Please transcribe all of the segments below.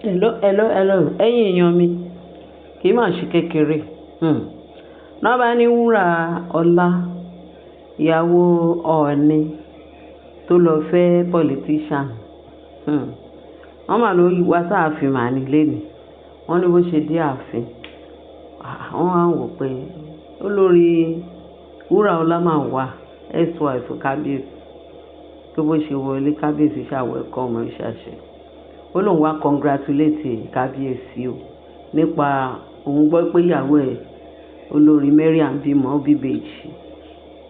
Hello, ẹ̀yin èèyàn mi, kì í mà ṣe kékeré. Náà bá ní Wúrà Ọlá, ìyàwó Ọọ̀ni tó lọ fẹ́ politician. Wọ́n mà ló wá sáàfin mà ní lénìí. Wọ́n ní bó ṣe dé ààfin. Wọ́n á wò pé olórí Wúrà Ọlá máa wà ex-wife kábíyèsí. Tó bó ṣe wọlé kábíyèsí ṣàwẹ̀kọ́ ọmọ ìṣàṣẹ. Ó lóun wá congratulate kábíyèsí o nípa òun gbọ́ pé ìyàwó ẹ̀ olórí Mariam bímọ ó bí ìbejì.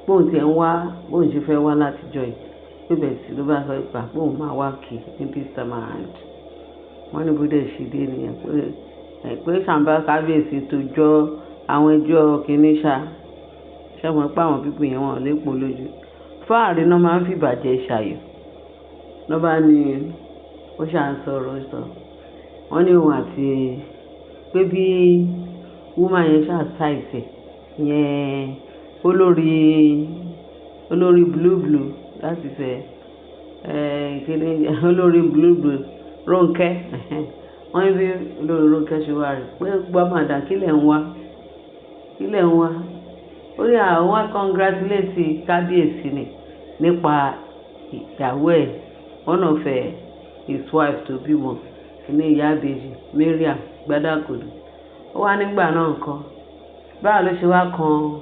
Bóun tiẹ̀ ń wá bóun ṣe fẹ́ wá látijọ́ yìí pé bẹ́ẹ̀ sì ló bá sọ ìgbà bóun máa wá kì ní this time around. Wọ́n ní bóde ṣì dé nìyẹn pé ṣàǹbá kábíyèsí tó jọ àwọn ẹjọ́ kìíní ṣàmọ́ pé àwọn pípọ̀ yẹn wọ́n lè pọ̀ lójú. Fáàrí náà máa ń fìbàjẹ́ ṣàyọ̀. Lọ́ba ni ó ṣàn sọ̀rọ̀ sọ. Wọ́n ní òun àti pé bí woman yẹn ṣàṣàìsẹ̀ yẹn olórí blue láti fẹ́ ìkéde olórí blue Rónkẹ́. Wọ́n ní bí olórí Rónkẹ́ ṣe wá rẹ̀ pé gbọ́mọdà kílẹ̀ ń wá. Ó ní àwọn congratulate kábíyèsí ni nípa ìyàwó ẹ̀ one of his wife tó bímọ ní ìyá ìbejì Mariam Gbádàkodo. Ó wá nígbà náà kan báwo ló ṣe wá kan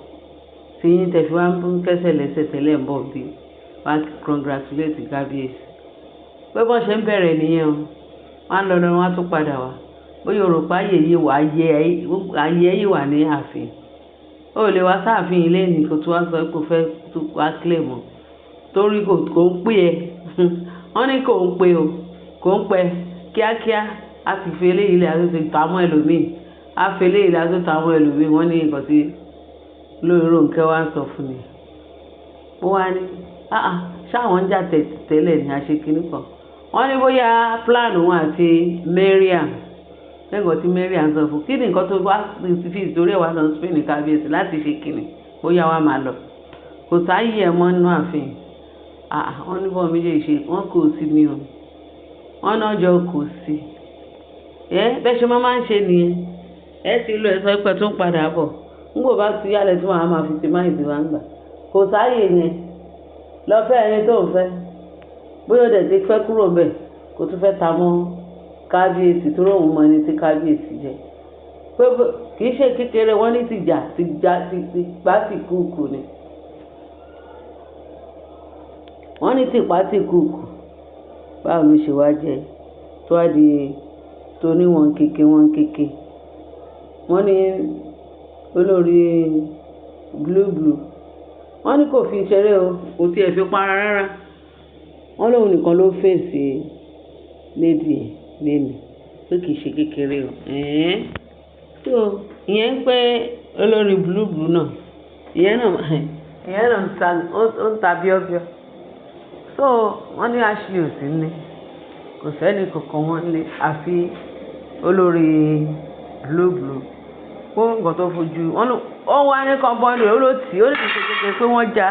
tí yín tẹ̀fí wá ń kẹ́sẹ̀ lẹ́sẹ̀ tẹ́lẹ̀ ń bọ̀ bí wá congratulate kábíyèsí. Pé bọ́n ṣe ń bẹ̀rẹ̀ nìyẹn o wọ́n á lọ lọ́rùn wọ́n á tún padà wá ó Yorùbá ayé yìí wà ní ààfin. Ó lè wá sáàfin ilé ní kó tó wá sọ pé fẹ́ tó wá kílẹ̀ mọ́ torí kò ń pè ẹ́. Wọ́n ní kò ń pẹ́ kíákíá a sì fi eléyìí lè àti tààmú ẹlòmíì a fi eléyìí lè àti tààmú ẹlòmíì. Wọ́n ní nǹkan tí lórí Rónkẹ́ wá ń sọ fún mi. Ó wá ní ṣáwọn ń jà tẹ́lẹ̀ ní aṣekínní kan. Wọ́n ní bóyá plan wọn àti Mariam lẹ́gọ̀ọ́ tí Mariam sọ fún kí ni nǹkan tó wá fi ìtorí ẹ̀ wá lọ Spain ní kábíyèsí láti ṣe kíni bóyá wá máa lọ kò sáyé ẹ̀ mọ́ nínú ààfin. Wọ́n ní bọ́ọ̀ méjèèjì ṣe wọ́n kò sí ní o wọ́n náà jọ kò sí. Bẹ́ẹ̀ ṣe máa ń ṣe nìyẹn ti lo ẹ̀sọ́ pẹ̀ tó ń padà bọ̀ nígbò bá ti yálẹ̀ tí wọ́n á máa fi ti máa ìdíwà ń gbà kò sáyé yẹn lọ fẹ́ ẹni tó ń fẹ́ bóyá ó dẹ̀ ti fẹ́ kúrò bẹ́ẹ̀ kó tún fẹ́ ta mọ́ kábíyèsí tó rọrùn mọ́ ẹni tí kábíyèsí jẹ́ pé kì í ṣe kékeré wọ́n ní ti gbá ti kúùkù ni. Wọ́n ní tìpá tí kúùkù báwo ló ṣe wá jẹ́ tó wá di tó ní wọn kéke. Wọ́n ní olórí blue wọ́n ní kò fi ṣeré o kò tiẹ̀ fi para rárá. Wọ́n lóun nìkan ló fèsì lédi lẹ́nu pé kì í ṣe kékeré o. So ìyẹn ń pẹ́ olórí blue náà ìyẹn náà ń ta bíọ́bíọ́. So wọ́n ní Ashley ò sí ní kò sẹ́ni kankan wọ́n ní àfi olórí blue fún nǹkan tó fojú ó wá ní kan bọ́ọ̀lù ó ló tì ó lè ti ṣe kékeré pé wọ́n ja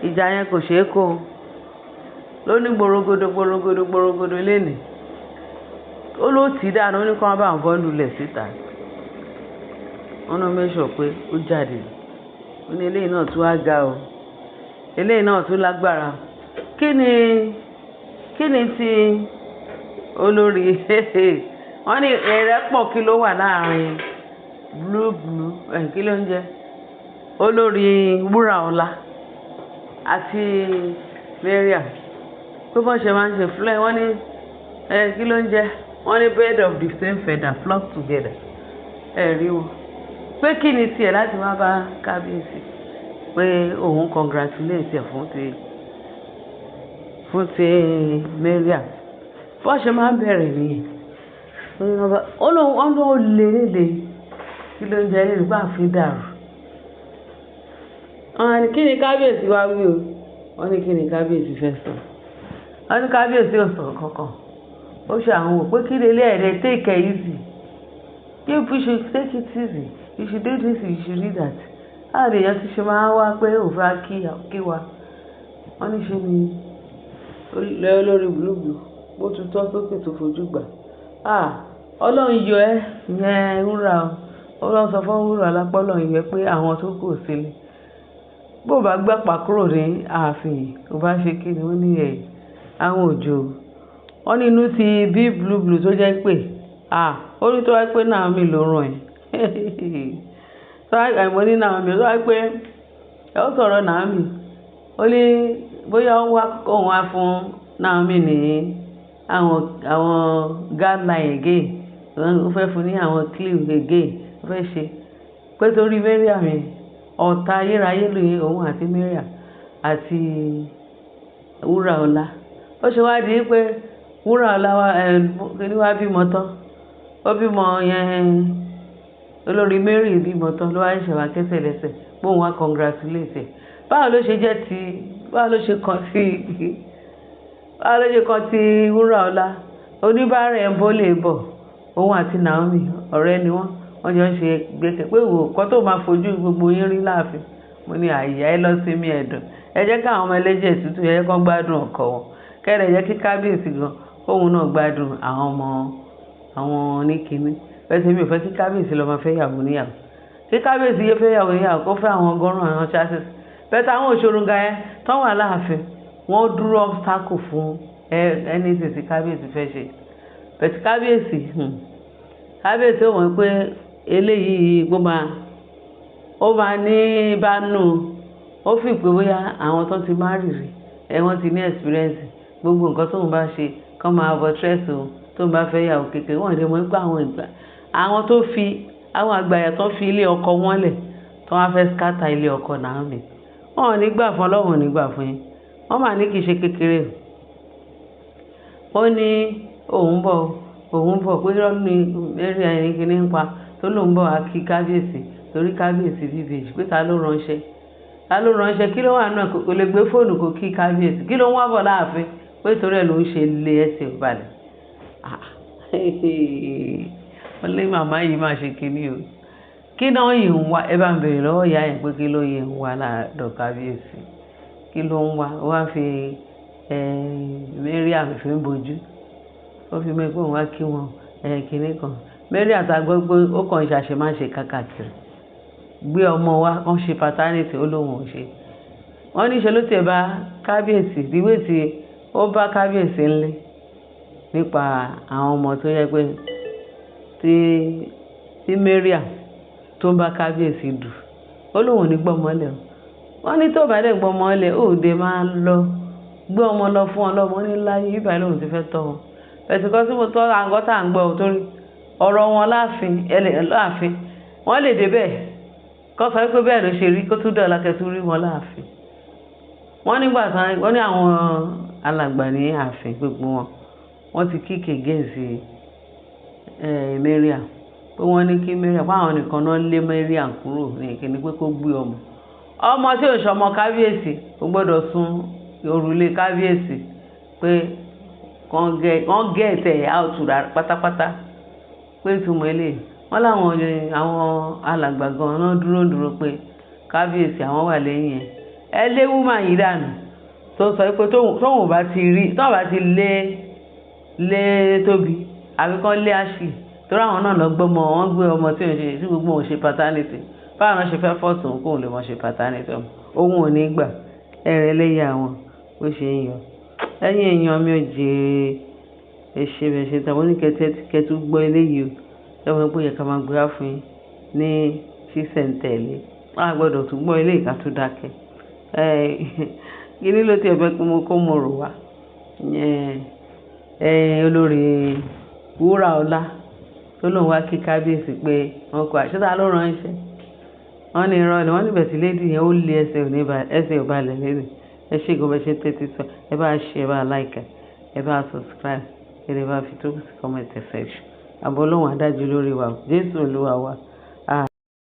ìjà yẹn kò ṣeé kó ló ní gbòrògodò lénìí ó ló tì í dáná ó ní kán bá àwọn bọ́ọ̀lù lẹ̀ síta. Wọ́n náà mẹ́sọ̀ pé ó jáde ó ní eléyìí náà tún á ga o eléyìí náà tún lágbára. Kí ni ti olórí wọ́n ní ìrẹ́pọ̀ kí ló wà láàrin blue kí ló ń jẹ́ olórí Wúrà Ọlá àti Mariam pé bọ́n ṣe máa ń ṣe fúlẹ̀ wọ́n ní kí ló ń jẹ́ wọ́n ní bird of the same feather flock together rí wọn pé kí ni tiẹ̀ láti wá bá kábíyèsí pé òun congratulate ẹ̀ fún ti Mariam bọ́n ṣe máa ń bẹ̀rẹ̀ nìyẹn. Wọ́n ló lè kí ló ń jẹ́ nígbà fi dàrú. Wọ́n ní kí ni kábíyèsí wá wí o wọ́n ní kí ni kábíyèsí fẹ́ sọ. Wọ́n ní kábíyèsí ò sọ̀rọ̀ kankan ó ṣe àwọn wò pé kí lè lé ẹ̀rẹ́ take it easy if you should take it easy you should do this you should do that. Àdéhùn ti ṣe máa wá pé òfin kí wa wọ́n ní ṣe ni olórí blue bó tutọ́ sókè tó fojú gbà ọlọ́run yọ ẹ́ yẹn wúrà o ọlọ́run sọ fún wúrà lápá ọlọ́run yọ ẹ́ pé àwọn tó kù sílẹ̀ bó bá gbàpá kúrò ní ààfin ó bá ṣe kí ni wọ́n ní àwọn òjò wọ́n ní inú ti bí blue tó jẹ́ pé ó ní tó wá pé Naomi ló ràn ẹ́ àìmọ́ ní Naomi tó wá pé ẹ ó sọ̀rọ̀ Naomi ó ní bóyá òun wá fún Naomi ní àwọn guideline again ó fẹ́ fún ní àwọn clip again ó fẹ́ ṣe pé torí Mariam ọ̀tá ayérayé lóye òun àti Mariam àti Wúràọlá ó ṣe wá di pé Wúràọlá wá bímọ tán ó bímọ yẹn olórí Mary bímọ tán ló wá ń ṣẹ̀wá kẹsẹ̀ lẹ́sẹ̀ bóun wá congratulate báwo ló ṣe kan ti Wúràọlá oníbàárẹ̀ ń bó lè bọ̀ òun àti Naomi ọ̀rẹ́ ni wọ́n jọ ń ṣe gbẹ́kẹ̀ pé wò kọ́ tó máa fojú gbogbo yín rí láàfin mo ní àyà ẹ lọ sí mi ẹ̀dùn ẹ jẹ́ káwọn ọmọ ẹlẹ́jẹ̀ tútù ẹ kọ́ gbádùn ọkọ wọn kẹ́rẹ̀ jẹ́ kí kábíyèsí gan òun náà gbádùn àwọn oníkíní pẹ̀sẹ̀ mi ò fẹ́ kí kábíyèsí lọ́ọ́ máa fẹ́ yàwó níyàwó kí kábíyèsí yé fẹ́ yàwó níyàwó kó fẹ́ àwọn ọgọ́rùn-ún àwọn chassis bẹ́ẹ̀ àwọn òṣòrùngà yẹn tó wà láàfin wọ́n dúró obstacle fún ẹni tí kábíyèsí fẹ́ ṣe bẹ́ẹ̀ kábíyèsí ó mọ̀ pé eléyìí ó máa ní bánú ó fi pé bóyá àwọn tó ti má rìrì wọ́n ti ní experience gbogbo nǹkan tóun bá ṣe kán máa bọ stress o tóun bá fẹ́ yàwó kékeré wọ́n lè mọ̀ pé àwọn tó fi àwọn àgbàyà tó fi ilé ọkọ wọn lẹ̀ tó wọ́n fẹ́ scatter ilé ọkọ Naomi wọn ò ní gbà fún Ọlọ́run ò ní gbà fún yín wọ́n máa ní kì í ṣe kékeré ó ní òun bọ̀ pé ní eré ẹni kìíní ń pa tó lòun bọ̀ wá kí kábíyèsí torí kábíyèsí bíbèjì pé ta ló ránṣẹ́ kí ló wà náà kò lè gbé fóònù kó kí kábíyèsí kí ló ń wá bọ̀ láàfin pé torí ẹ̀ ló ń ṣe lé ẹsẹ̀ balẹ̀ wọ́n lé màmá yìí máa ṣe kíní o kí náà yìí ń wá ẹ bá ń bèrè lọ́wọ́ ìyá yẹn pé kí ló yẹ ń wá láàdọ̀ kábíyèsí kí ló ń wá wá fi Mariam fi ń bojú ó fi mẹ́gbọ́n wá kí wọn kíní kan Mariam àtàgbọ́ pé ó kàn ṣàṣemáṣe kákàkiri gbé ọmọ wa wọ́n ṣe paternity ó lóun ò ṣe wọ́n ní ṣe ló tiẹ̀ bá kábíyèsí ìdíwé tí ó bá kábíyèsí ńlẹ̀ nípa àwọn ọmọ tó yẹ pé tí Mariam tó ń bá kábíyèsí dù ó lóun ò ní gbọ́mọlẹ̀ wọ́n ní tó bá dẹ̀ gbọ́mọlẹ̀ òde máa lọ gbé ọmọ lọ fún ọlọ́mọ ní láyé bíbá lóun ti fẹ́ tọ́ wọn ẹ̀sìn kan tí mo tọ́ àgọ́tà ń gbọ́ torí ọ̀rọ̀ wọn láàfin wọ́n lè débẹ̀ kọ́ sọ pé bẹ́ẹ̀ ló ṣe rí kó tún dọ̀la kẹtù rí wọn láàfin wọ́n nígbà tán wọ́n ní àwọn alàgbà ní ààfin gbogbo wọ́n ti kíkè gẹ̀ẹ́sì Mariam pé wọ́n ní kí Mariam pé àwọn nìkan náà lé Mariam kúrò ní ìkíní pé kó gbé ọmọ tí ò ṣọmọ kábíyèsí kò gbọ́dọ̀ sun òrùlé kábíyèsí pé wọ́n gẹ̀ ẹ̀tẹ̀ àwòtúrà pátápátá pé ìtumọ̀ eléyìí wọ́n láwọn alàgbà gan náà dúró pé kábíyèsí àwọn wà lẹ́yìn ẹ lé wúmà yìí dànù tó sọ pé tóun bá ti lé tóbi àbíkán lé àṣì torí àwọn náà lọ gbọ́mọ wọ́n gbé ọmọ tí gbogbo wọn ṣe paternity báwọn ṣe fẹ́ fọ́ọ̀sì òun kóun lè mọ̀ ṣe paternity òun ò ní gbà ẹ̀rẹ̀ lẹ́yìn àwọn bó ṣe ń yọ ẹ̀yìn èèyàn mi ò jẹ́ ẹ̀ṣẹ̀ bẹ̀ṣẹ̀ tàbí ní kẹtù gbọ́ eléyìí o ẹ̀wọ̀n pé yẹ ká máa gbéra fún yín ní ṣísẹ̀ntẹ̀lé a gbọ́dọ̀ tún gbọ́ eléyìí ká tún dákẹ́ kíní ló ti ẹ̀fẹ́ pé mo kó mo rò wá olórí Wúràọlá tó lòun wá kí kábíyèsí pé wọn kọ àṣetá ló rán iṣẹ́ wọn ní irọ́ ni wọ́n níbẹ̀ sí lédi yẹn ó lé ẹsẹ̀ ò balẹ̀ lẹ́nu ẹ ṣe ìgbọ́n ṣe tẹ́tí sọ ẹ bá ṣe ẹ bá láìka ẹ bá subscribe ẹ lè bá fi tó sí comment section àbọ̀ Ọlọ́run adájú lórí wa Jésù Olúwa wa.